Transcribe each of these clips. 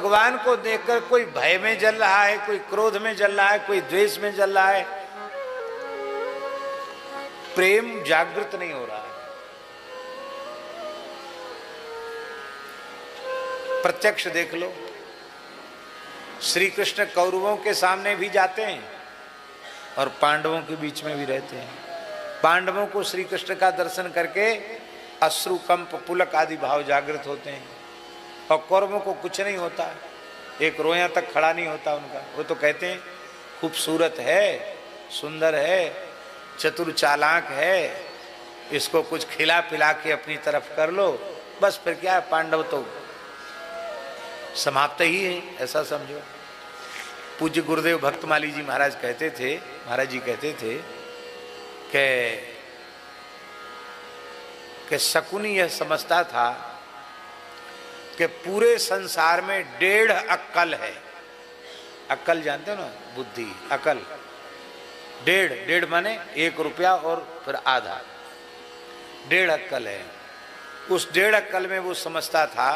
भगवान को देखकर कोई भय में जल रहा है, कोई क्रोध में जल रहा है, कोई द्वेष में जल रहा है, प्रेम जागृत नहीं हो रहा है। प्रत्यक्ष देख लो, श्री कृष्ण कौरवों के सामने भी जाते हैं और पांडवों के बीच में भी रहते हैं। पांडवों को श्री कृष्ण का दर्शन करके अश्रु कंप पुलक आदि भाव जागृत होते हैं और कौरवों को कुछ नहीं होता, एक रोया तक खड़ा नहीं होता उनका। वो तो कहते हैं खूबसूरत है, सुंदर है, चतुर चालाक है, इसको कुछ खिला पिला के अपनी तरफ कर लो, बस फिर क्या है, पांडव तो समाप्त ही है, ऐसा समझो। पूज्य गुरुदेव भक्तमाली जी महाराज कहते थे, महाराज जी कहते थे कि शकुनी यह समझता था कि पूरे संसार में 1.5 अक्कल है। अक्कल जानते हो ना, बुद्धि, अकल। 1.5 माने 1 रुपया और फिर आधा, 1.5 अक्कल है। उस 1.5 अक्कल में वो समझता था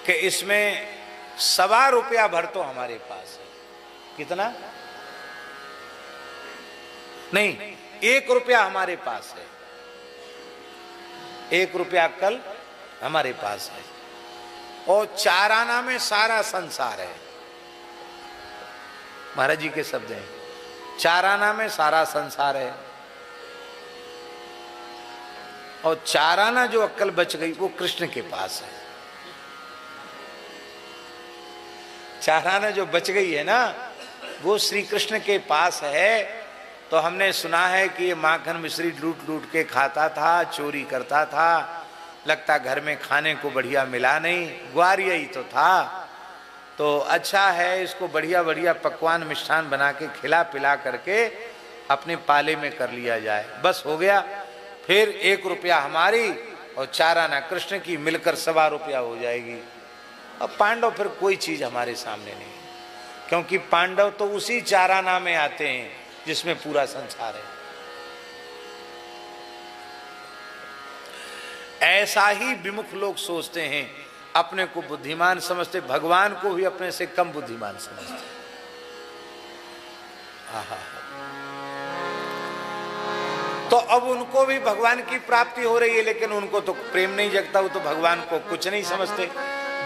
कि इसमें 1.25 रुपया भर तो हमारे पास है। कितना? नहीं, 1 रुपया हमारे पास है, 1 रुपया अक्कल हमारे पास है, और 4 आना में सारा संसार है। महाराज जी के शब्द हैं, 4 आना में सारा संसार है, और 4 आना जो अक्कल बच गई वो कृष्ण के पास है। 4 आना जो बच गई है ना, वो श्री कृष्ण के पास है। तो हमने सुना है कि ये माखन मिश्री लूट लूट के खाता था, चोरी करता था, लगता घर में खाने को बढ़िया मिला नहीं, ग्वारिया ही तो था, तो अच्छा है इसको बढ़िया बढ़िया पकवान मिष्ठान बना के खिला पिला करके अपने पाले में कर लिया जाए, बस हो गया। फिर 1 रुपया हमारी और 4 आना कृष्ण की, मिलकर 1.25 रुपया हो जाएगी। अब पांडव फिर कोई चीज हमारे सामने नहीं, क्योंकि पांडव तो उसी 4 आना में आते हैं जिसमें पूरा संसार है। ऐसा ही विमुख लोग सोचते हैं, अपने को बुद्धिमान समझते, भगवान को भी अपने से कम बुद्धिमान समझते। तो अब उनको भी भगवान की प्राप्ति हो रही है, लेकिन उनको तो प्रेम नहीं जगता, वो तो भगवान को कुछ नहीं समझते।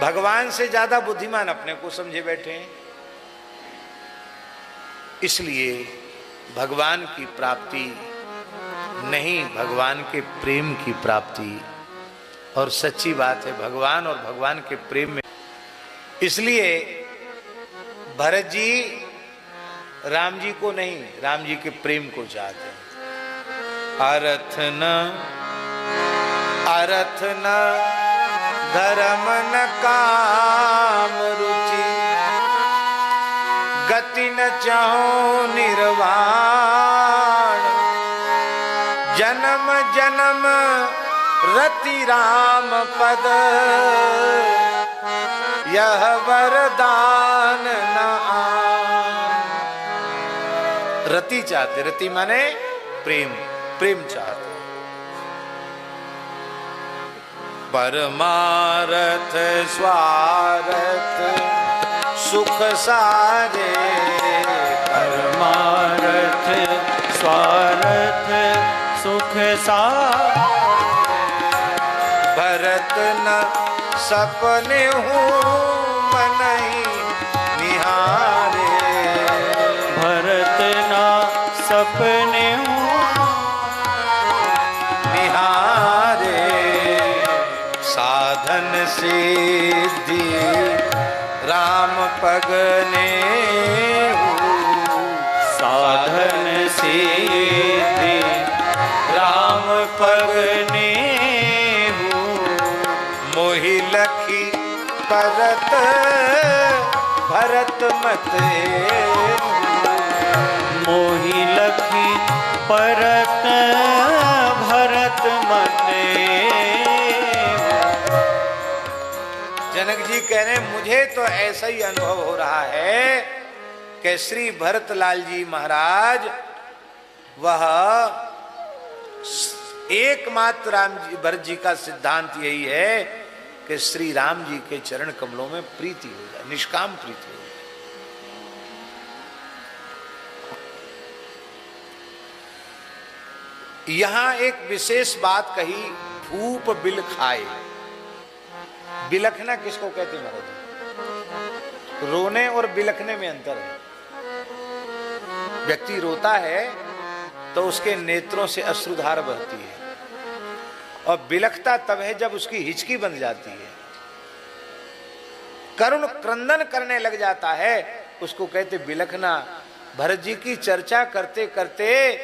भगवान से ज्यादा बुद्धिमान अपने को समझे बैठे हैं। इसलिए भगवान की प्राप्ति नहीं, भगवान के प्रेम की प्राप्ति। और सच्ची बात है, भगवान और भगवान के प्रेम में, इसलिए भरत जी राम जी को नहीं, राम जी के प्रेम को चाहते हैं। अर्थ न धर्म न काम रुचि, गति न चाहो निर्वाण, जन्म जन्म रति राम पद, यह वरदान न आन। रति चाहते, रति माने प्रेम, प्रेम चाहते। परमारथ स्वार्थ सुख सारे, परमारथ स्वार्थ सुख सारे, भरत न सपने हूँ मनहि निहारे, भरत न सपने हूँ निहारे, साधन सिद्धि राम पगने, साधन सिद्धि राम पगने, मोहि लखी परत भरत मत, मोहि लखी परत भरत मते। जनक जी कह रहे हैं, मुझे तो ऐसा ही अनुभव हो रहा है कि श्री भरतलाल जी महाराज वह एकमात्र राम जी भरत जी का सिद्धांत यही है कि श्री राम जी के चरण कमलों में प्रीति हो जाए, निष्काम प्रीति हो जाए। यहां एक विशेष बात कही, फूप बिल खाए। बिलखना किसको कहते हैं महाराज? रोने और बिलखने में अंतर है। व्यक्ति रोता है तो उसके नेत्रों से अश्रुधार बहती है, और बिलखता तब है जब उसकी हिचकी बंध जाती है, करुण क्रंदन करने लग जाता है, उसको कहते बिलखना। भरत जी की चर्चा करते करते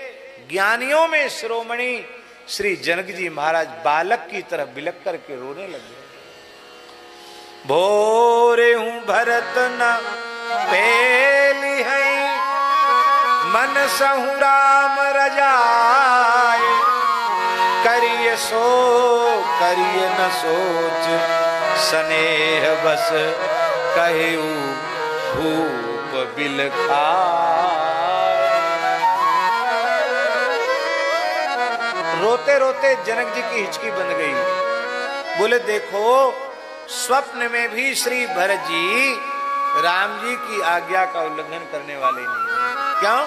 ज्ञानियों में शिरोमणि श्री जनक जी महाराज बालक की तरह बिलख करके रोने लगे। भोरे हूं भरत न पेली है, मन सहु राम रजाए, करिए सो करिए न सोच, स्नेह बस कहेऊ भूप बिलखाए। रोते रोते जनक जी की हिचकी बंध गई। बोले देखो, स्वप्न में भी श्री भरत जी राम जी की आज्ञा का उल्लंघन करने वाले नहीं हैं। क्यों?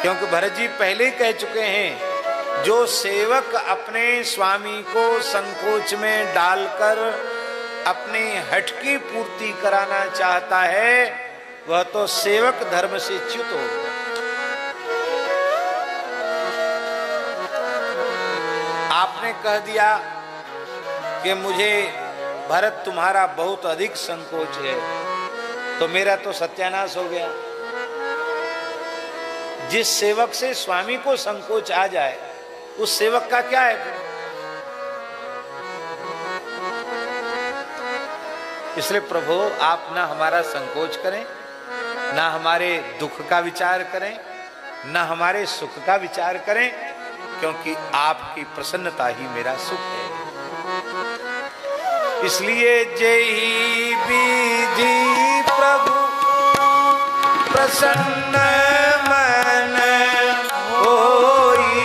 क्योंकि भरत जी पहले ही कह चुके हैं, जो सेवक अपने स्वामी को संकोच में डालकर अपनी हठ की पूर्ति कराना चाहता है, वह तो सेवक धर्म से च्युत हो। आपने कह दिया कि मुझे भरत तुम्हारा बहुत अधिक संकोच है, तो मेरा तो सत्यानाश हो गया। जिस सेवक से स्वामी को संकोच आ जाए, उस सेवक का क्या है? इसलिए प्रभु आप ना हमारा संकोच करें, ना हमारे दुख का विचार करें, ना हमारे सुख का विचार करें, क्योंकि आपकी प्रसन्नता ही मेरा सुख है। इसलिए जय विधि प्रभु प्रसन्न मन होई,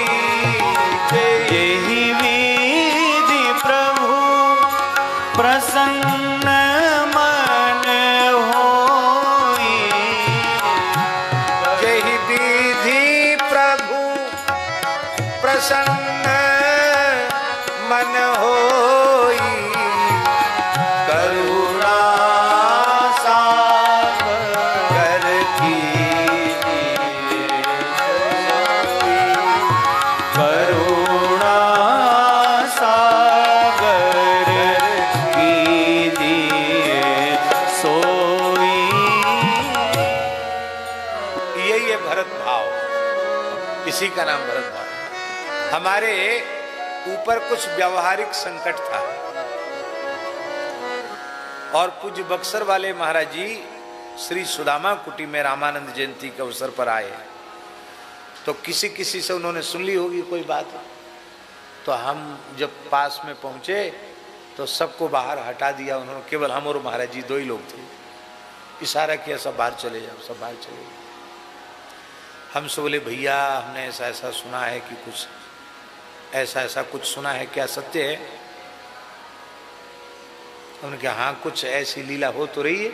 जय विधि प्रभु प्रसन्न मन होई, जय विधि प्रभु प्रसन्न मन होई, करुणा सागर की करुणा सागर की दिए सोई। यही है भरत भाव, इसी का नाम भरत भाव। हमारे ऊपर कुछ व्यवहारिक संकट था, और पूज्य बक्सर वाले महाराज जी श्री सुदामा कुटी में रामानंद जयंती के अवसर पर आए, तो किसी किसी से उन्होंने सुन ली होगी कोई बात, तो हम जब पास में पहुंचे तो सबको बाहर हटा दिया उन्होंने। केवल हम और महाराज जी दो ही लोग थे। इशारा किया सब बाहर चले जाओ, सब बाहर चले जाओ। हमसे बोले भैया हमने ऐसा ऐसा सुना है कि कुछ ऐसा ऐसा कुछ सुना है, क्या सत्य है? हमने कहा हाँ कुछ ऐसी लीला हो तो रही है।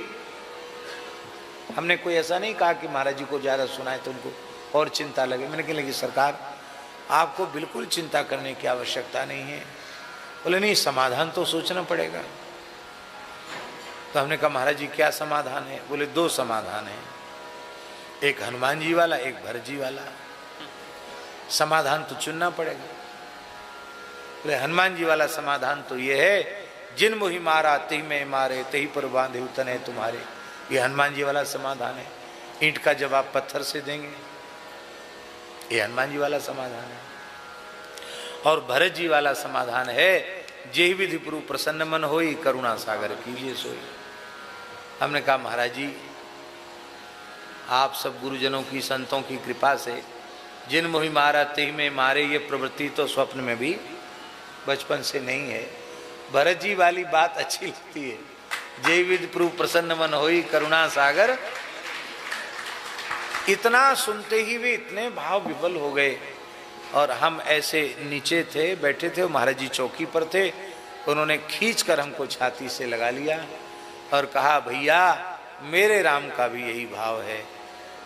हमने कोई ऐसा नहीं कहा कि महाराज जी को ज़्यादा सुना है तो उनको और चिंता लगे। मैंने कहा लेकिन सरकार आपको बिल्कुल चिंता करने की आवश्यकता नहीं है। बोले नहीं समाधान तो सोचना पड़ेगा। तो हमने कहा महाराज जी क्या समाधान है? बोले दो समाधान है, एक हनुमान जी वाला एक भरत जी वाला। समाधान तो चुनना पड़ेगा। बोले हनुमान जी वाला समाधान तो ये है, जिन मोहि मारा तेहि में मारे, तेहि पर बांधे तने तुम्हारे। ये हनुमान जी वाला समाधान है। ईंट का जवाब पत्थर से देंगे, ये हनुमान जी वाला समाधान है। और भरत जी वाला समाधान है, जेहि विधि पुरु प्रसन्न मन होई, करुणा सागर कीजिए सोई। हमने कहा महाराज जी आप सब गुरुजनों की संतों की कृपा से जिन मोहि मारा तेहि में मारे, ये प्रवृत्ति तो स्वप्न में भी बचपन से नहीं है। भरत जी वाली बात अच्छी लगती है, जय विधि पुरु प्रसन्न मन होई, करुणा सागर। इतना सुनते ही वे इतने भाव विफल हो गए और हम ऐसे नीचे थे, बैठे थे, महाराज जी चौकी पर थे। उन्होंने खींचकर हमको छाती से लगा लिया और कहा, भैया मेरे राम का भी यही भाव है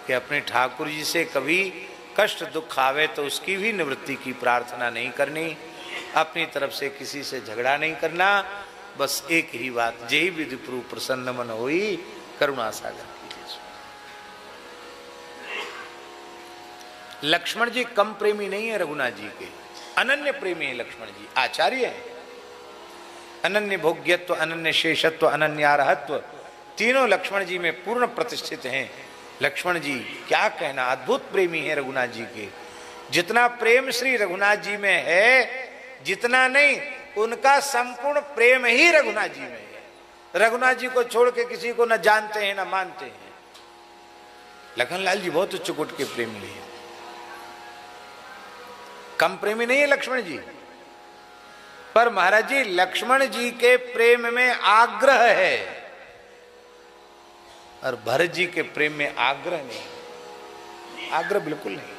कि अपने ठाकुर जी से कभी कष्ट दुख आवे तो उसकी भी निवृत्ति की प्रार्थना नहीं करनी, अपनी तरफ से किसी से झगड़ा नहीं करना, बस एक ही बात, जय विधि प्रभु प्रसन्न मन होई करुणा सागर कीजिए। लक्ष्मण जी कम प्रेमी नहीं है रघुनाथ जी के, अनन्य प्रेमी है लक्ष्मण जी, आचार्य है। अनन्य भोग्यत्व, अनन्य शेषत्व, अनन्यारहत्व, तीनों लक्ष्मण जी में पूर्ण प्रतिष्ठित हैं। लक्ष्मण जी क्या कहना, अद्भुत प्रेमी है रघुनाथ जी के। जितना प्रेम श्री रघुनाथ जी में है, जितना नहीं, उनका संपूर्ण प्रेम ही रघुनाथ जी में है। रघुनाथ जी को छोड़ के किसी को न जानते हैं न मानते हैं। लखनलाल जी बहुत उच्च कोटि के प्रेमी हैं, कम प्रेमी नहीं है लक्ष्मण जी। पर महाराज जी लक्ष्मण जी के प्रेम में आग्रह है और भरत जी के प्रेम में आग्रह नहीं, आग्रह बिल्कुल नहीं।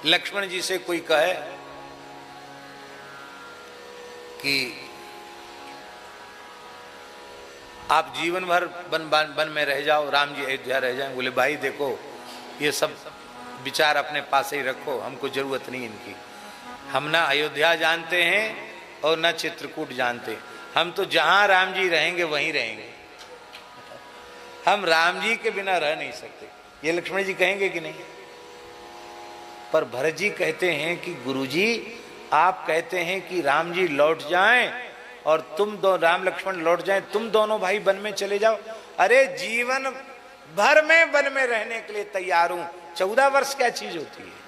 लक्ष्मण जी से कोई कहे कि आप जीवन भर वन में रह जाओ, राम जी अयोध्या रह जाएं, बोले भाई देखो ये सब विचार अपने पास ही रखो, हमको जरूरत नहीं इनकी। हम ना अयोध्या जानते हैं और ना चित्रकूट जानते, हम तो जहां राम जी रहेंगे वहीं रहेंगे, हम राम जी के बिना रह नहीं सकते। ये लक्ष्मण जी कहेंगे कि नहीं? पर भरत जी कहते हैं कि गुरुजी आप कहते हैं कि राम जी लौट जाएं और तुम दो राम लक्ष्मण लौट जाएं, तुम दोनों भाई वन में चले जाओ। अरे जीवन भर में वन में रहने के लिए तैयार हूं, 14 वर्ष क्या चीज होती है।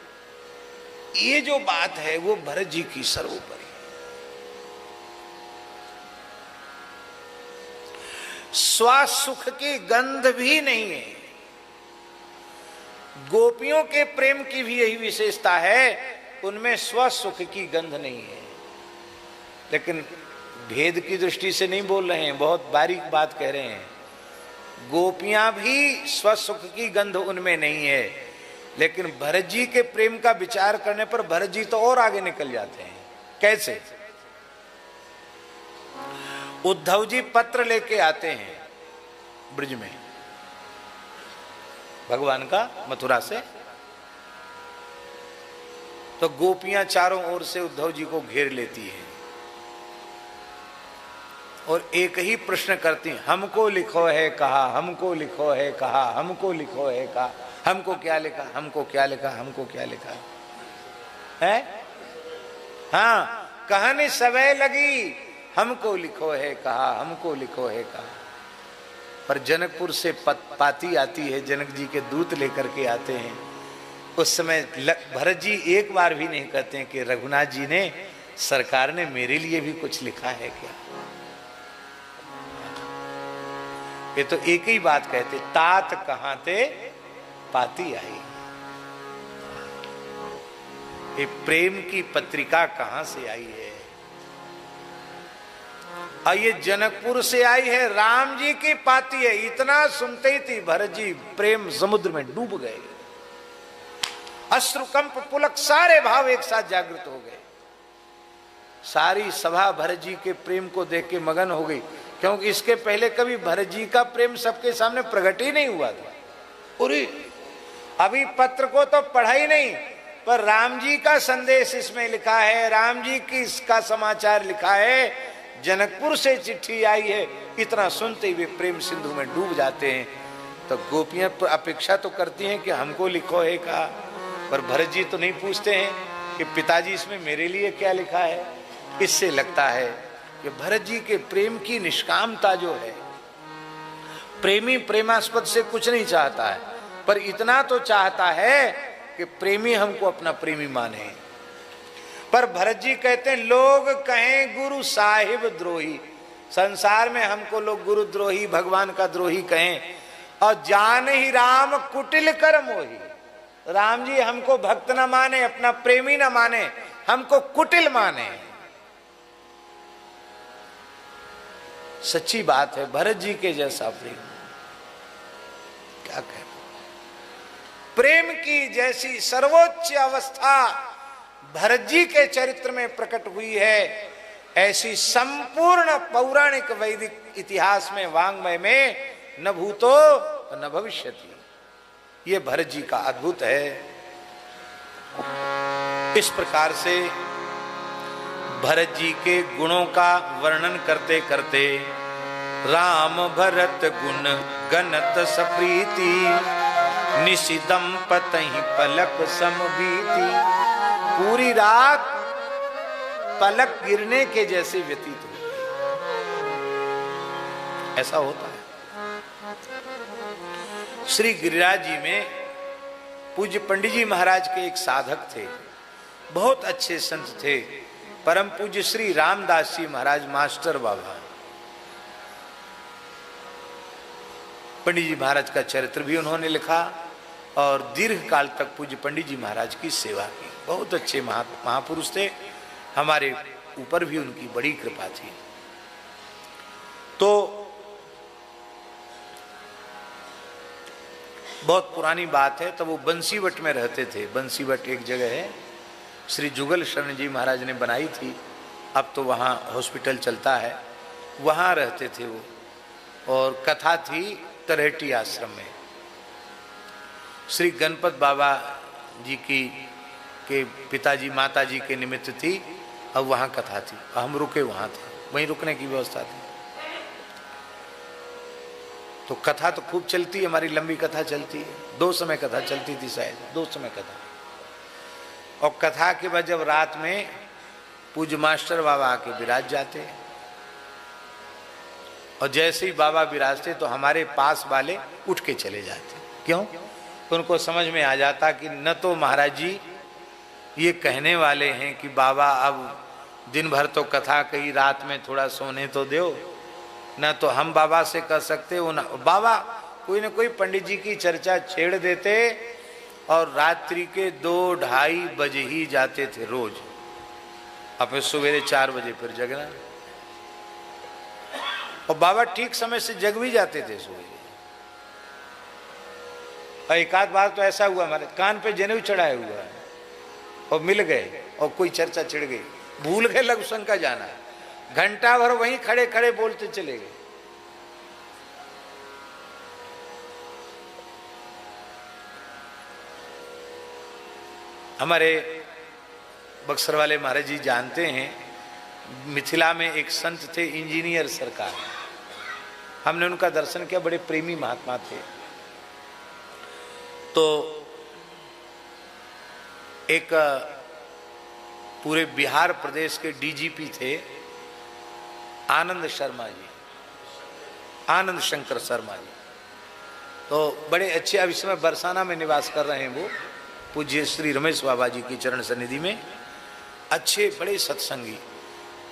ये जो बात है वो भरत जी की सर्वोपरि। स्वसुख की गंध भी नहीं है। गोपियों के प्रेम की भी यही विशेषता है, उनमें स्वसुख की गंध नहीं है। लेकिन भेद की दृष्टि से नहीं बोल रहे हैं, बहुत बारीक बात कह रहे हैं। गोपियां भी स्वसुख की गंध उनमें नहीं है, लेकिन भरत जी के प्रेम का विचार करने पर भरत जी तो और आगे निकल जाते हैं। कैसे? उद्धव जी पत्र लेके आते हैं ब्रज में भगवान का, मथुरा से, तो गोपियां चारों ओर से उद्धव जी को घेर लेती हैं और एक ही प्रश्न करती हैं, हमको लिखो है कहा, हमको लिखो है कहा, हमको लिखो है कहा, हमको क्या लिखा, हमको क्या लिखा, हमको क्या लिखा है? हाँ, कहानी सवै लगी, हमको लिखो है कहा, हमको लिखो है कहा। पर जनकपुर से पाती आती है, जनक जी के दूत लेकर के आते हैं। उस समय भरत जी एक बार भी नहीं कहते हैं कि रघुनाथ जी ने, सरकार ने मेरे लिए भी कुछ लिखा है क्या। ये तो एक ही बात कहते, तात कहां थे पाती आई। ये प्रेम की पत्रिका कहां से आई है? और ये जनकपुर से आई है, राम जी की पाती है। इतना सुनते ही थी भरत जी प्रेम समुद्र में डूब गए, अश्रुकंप पुलक सारे भाव एक साथ जागृत हो गए। सारी सभा भरत जी के प्रेम को देख के मगन हो गई, क्योंकि इसके पहले कभी भरत जी का प्रेम सबके सामने प्रकट ही नहीं हुआ था। पूरी अभी पत्र को तो पढ़ा ही नहीं, पर राम जी का संदेश इसमें लिखा है, राम जी की इसका समाचार लिखा है, जनकपुर से चिट्ठी आई है। इतना सुनते हुए प्रेम सिंधु में डूब जाते हैं। तो गोपियां अपेक्षा तो करती हैं कि हमको लिखो है कहा, पर भरत जी तो नहीं पूछते हैं कि पिताजी इसमें मेरे लिए क्या लिखा है। इससे लगता है कि भरत जी के प्रेम की निष्कामता जो है, प्रेमी प्रेमास्पद से कुछ नहीं चाहता है, पर इतना तो चाहता है कि प्रेमी हमको अपना प्रेमी माने। पर भरत जी कहते हैं, लोग कहें गुरु साहिब द्रोही, संसार में हमको लोग गुरु द्रोही, भगवान का द्रोही कहें, और जान ही राम कुटिल कर मोही। राम जी हमको भक्त न माने, अपना प्रेमी न माने, हमको कुटिल माने। सच्ची बात है, भरत जी के जैसा प्रेम प्रेम की जैसी सर्वोच्च अवस्था भरत जी के चरित्र में प्रकट हुई है, ऐसी संपूर्ण पौराणिक वैदिक इतिहास में, वांग्मय में न भूतो न भविष्यति। ये भरत जी का अद्भुत है। इस प्रकार से भरत जी के गुणों का वर्णन करते करते राम भरत गुण गणत सप्रीति, निशिदम पतहि पलक समबीति। पूरी रात पलक गिरने के जैसे व्यतीत होती है। ऐसा होता है। श्री गिरिराज जी में पूज्य पंडित जी महाराज के एक साधक थे, बहुत अच्छे संत थे, परम पूज्य श्री रामदास जी महाराज मास्टर बाबा। पंडित जी महाराज का चरित्र भी उन्होंने लिखा और दीर्घ काल तक पूज्य पंडित जी महाराज की सेवा की। बहुत अच्छे महापुरुष थे, हमारे ऊपर भी उनकी बड़ी कृपा थी। तो बहुत पुरानी बात है, तब वो बंसीवट में रहते थे। बंसीवट एक जगह है, श्री जुगल शरण जी महाराज ने बनाई थी, अब तो वहाँ हॉस्पिटल चलता है, वहाँ रहते थे वो। और कथा थी तरहेटी आश्रम में। श्री गणपत बाबा जी की के पिताजी माताजी के निमित्त थी, अब वहाँ कथा थी, हम रुके वहाँ थे, वहीं रुकने की व्यवस्था थी। तो कथा तो खूब चलती है, हमारी लंबी कथा चलती है, 2 समय कथा चलती थी शायद, 2 समय कथा। और कथा के बाद जब रात में पूज्य मास्टर बाबा आके विराज जाते, और जैसे ही बाबा विराजते तो हमारे पास वाले उठ के चले जाते। क्यों? तो उनको समझ में आ जाता कि न तो महाराज जी ये कहने वाले हैं कि बाबा अब दिन भर तो कथा कही, रात में थोड़ा सोने तो दो, न तो हम बाबा से कर सकते हो, न बाबा कोई न कोई पंडित जी की चर्चा छेड़ देते और रात्रि के 2-2:30 बजे ही जाते थे रोज। अब सवेरे 4 बजे फिर जगना, और बाबा ठीक समय से जग भी जाते थे सवेरे। और एक आध बार तो ऐसा हुआ, हमारे कान पे जनेऊ चढ़ाया हुआ है और मिल गए और कोई चर्चा छिड़ गई, भूल गए लघु संघ का जाना, घंटा भर वहीं खड़े खड़े बोलते चले गए। हमारे बक्सर वाले महाराज जी जानते हैं, मिथिला में एक संत थे इंजीनियर सरकार, हमने उनका दर्शन किया, बड़े प्रेमी महात्मा थे। तो एक पूरे बिहार प्रदेश के डीजीपी थे आनंद शर्मा जी, आनंद शंकर शर्मा जी। तो बड़े अच्छे, अब इस समय बरसाना में निवास कर रहे हैं वो, पूज्य श्री रमेश बाबा जी की चरण सन्निधि में, अच्छे बड़े सत्संगी।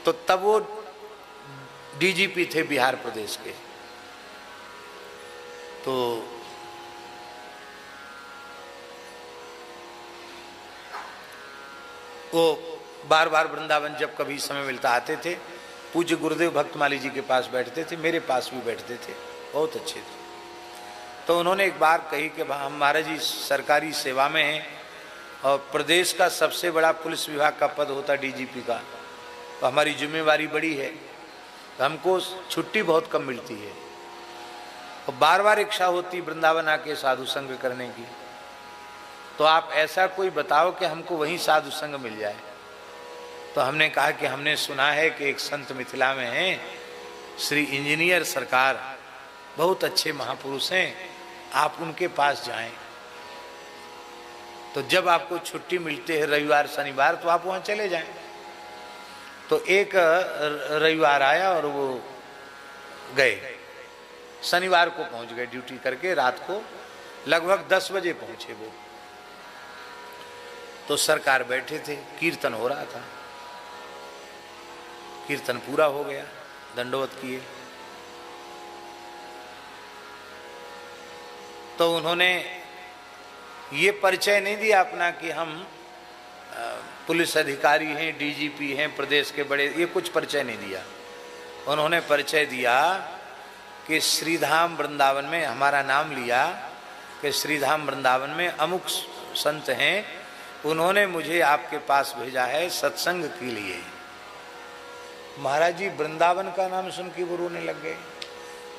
तो तब वो डीजीपी थे बिहार प्रदेश के। तो वो बार बार वृंदावन जब कभी समय मिलता आते थे, पूज्य गुरुदेव भक्तमाली जी के पास बैठते थे, मेरे पास भी बैठते थे, बहुत अच्छे थे। तो उन्होंने एक बार कही कि हम महाराज जी सरकारी सेवा में हैं और प्रदेश का सबसे बड़ा पुलिस विभाग का पद होता डीजीपी का, तो हमारी जिम्मेवारी बड़ी है, तो हमको छुट्टी बहुत कम मिलती है और बार बार इच्छा होती वृंदावन आके साधु संग करने की। तो आप ऐसा कोई बताओ कि हमको वहीं साधु संग मिल जाए। तो हमने कहा कि हमने सुना है कि एक संत मिथिला में हैं, श्री इंजीनियर सरकार, बहुत अच्छे महापुरुष हैं, आप उनके पास जाएं। तो जब आपको छुट्टी मिलती है रविवार शनिवार, तो आप वहाँ चले जाएं। तो एक रविवार आया और वो गए, शनिवार को पहुंच गए ड्यूटी करके, रात को लगभग 10 बजे पहुंचे वो। तो सरकार बैठे थे, कीर्तन हो रहा था, कीर्तन पूरा हो गया, दंडवत किए। तो उन्होंने ये परिचय नहीं दिया अपना कि हम पुलिस अधिकारी हैं, डीजीपी हैं, प्रदेश के बड़े, ये कुछ परिचय नहीं दिया। उन्होंने परिचय दिया कि श्रीधाम वृंदावन में हमारा नाम लिया कि श्रीधाम वृंदावन में अमुक संत हैं, उन्होंने मुझे आपके पास भेजा है सत्संग के लिए। महाराज जी वृंदावन का नाम सुन के वो रोने लग गए।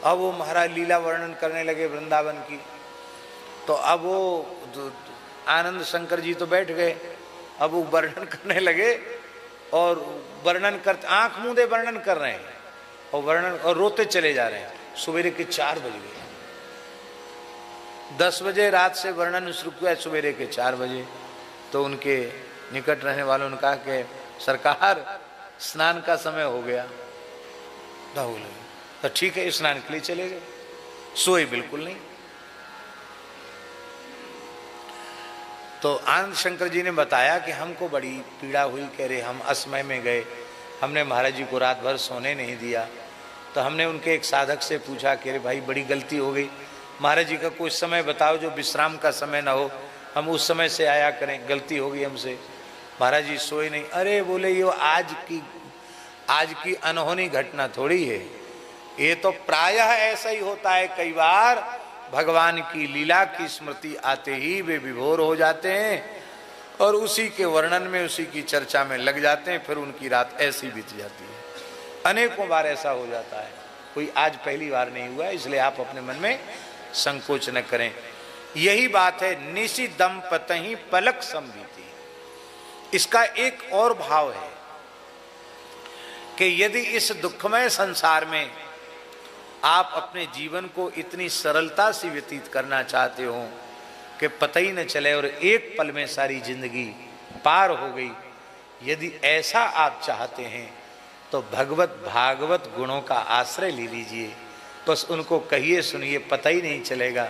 अब वो महाराज लीला वर्णन करने लगे वृंदावन की। तो अब वो आनंद शंकर जी तो बैठ गए, अब वो वर्णन करने लगे और वर्णन कर आंख मूंदे वर्णन कर रहे हैं और वर्णन और रोते चले जा रहे हैं। सवेरे के 4 बज गए। 10 बजे रात से वर्णन शुरू किया, सवेरे के 4 बजे। तो उनके निकट रहने वालों ने कहा कि सरकार स्नान का समय हो गया। तो ठीक है, स्नान के लिए चले गए। सोए बिल्कुल नहीं। तो आनंद शंकर जी ने बताया कि हमको बड़ी पीड़ा हुई, कह रहे हम असमय में गए, हमने महाराज जी को रात भर सोने नहीं दिया। तो हमने उनके एक साधक से पूछा कि अरे भाई बड़ी गलती हो गई, महाराज जी का कोई समय बताओ जो विश्राम का समय ना हो, हम उस समय से आया करें, गलती हो गई हमसे। महाराज जी सोए नहीं। अरे बोले ये आज की अनहोनी घटना थोड़ी है, ये तो प्रायः ऐसा ही होता है। कई बार भगवान की लीला की स्मृति आते ही वे विभोर हो जाते हैं और उसी के वर्णन में, उसी की चर्चा में लग जाते हैं, फिर उनकी रात ऐसी बीत जाती है। अनेकों बार ऐसा हो जाता है, कोई आज पहली बार नहीं हुआ, इसलिए आप अपने मन में संकोच न करें। यही बात है निशि दंपतहि पलक संभीति। इसका एक और भाव है कि यदि इस दुखमय संसार में आप अपने जीवन को इतनी सरलता से व्यतीत करना चाहते हो कि पता ही न चले और एक पल में सारी जिंदगी पार हो गई, यदि ऐसा आप चाहते हैं तो भगवत भागवत गुणों का आश्रय ले लीजिए। बस उनको कहिए सुनिए, पता ही नहीं चलेगा।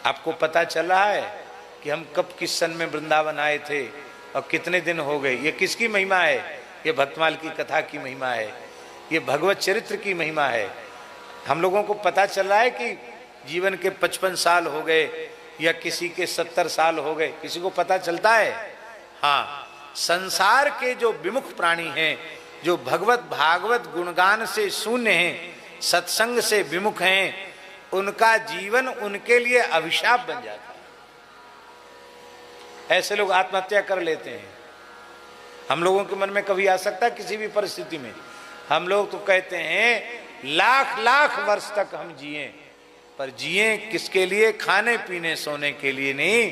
आपको पता चल रहा है कि हम कब किस सन में वृंदावन आए थे और कितने दिन हो गए। ये किसकी महिमा है? ये भक्तमाल की कथा की महिमा है, ये भगवत चरित्र की महिमा है। हम लोगों को पता चल रहा है कि जीवन के 55 साल हो गए या किसी के 70 साल हो गए, किसी को पता चलता है? हाँ, संसार के जो विमुख प्राणी हैं, जो भगवत भागवत गुणगान से शून्य हैं, सत्संग से विमुख हैं, उनका जीवन उनके लिए अभिशाप बन जाता है। ऐसे लोग आत्महत्या कर लेते हैं। हम लोगों के मन में कभी आ सकता है किसी भी परिस्थिति में? हम लोग तो कहते हैं लाख लाख वर्ष तक हम जिए, पर जिए किसके लिए? खाने पीने सोने के लिए नहीं,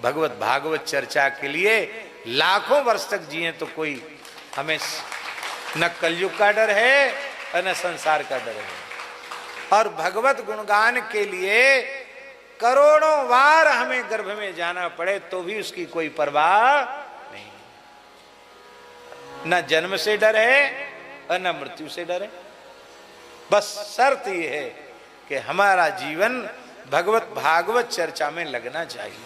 भगवत भागवत चर्चा के लिए। लाखों वर्ष तक जिए तो कोई हमें न कलयुग का डर है और न संसार का डर है। और भगवत गुणगान के लिए करोड़ों बार हमें गर्भ में जाना पड़े तो भी उसकी कोई परवाह नहीं। न जन्म से डर है और न मृत्यु से डर है। बस शर्त यह है कि हमारा जीवन भगवत भागवत चर्चा में लगना चाहिए।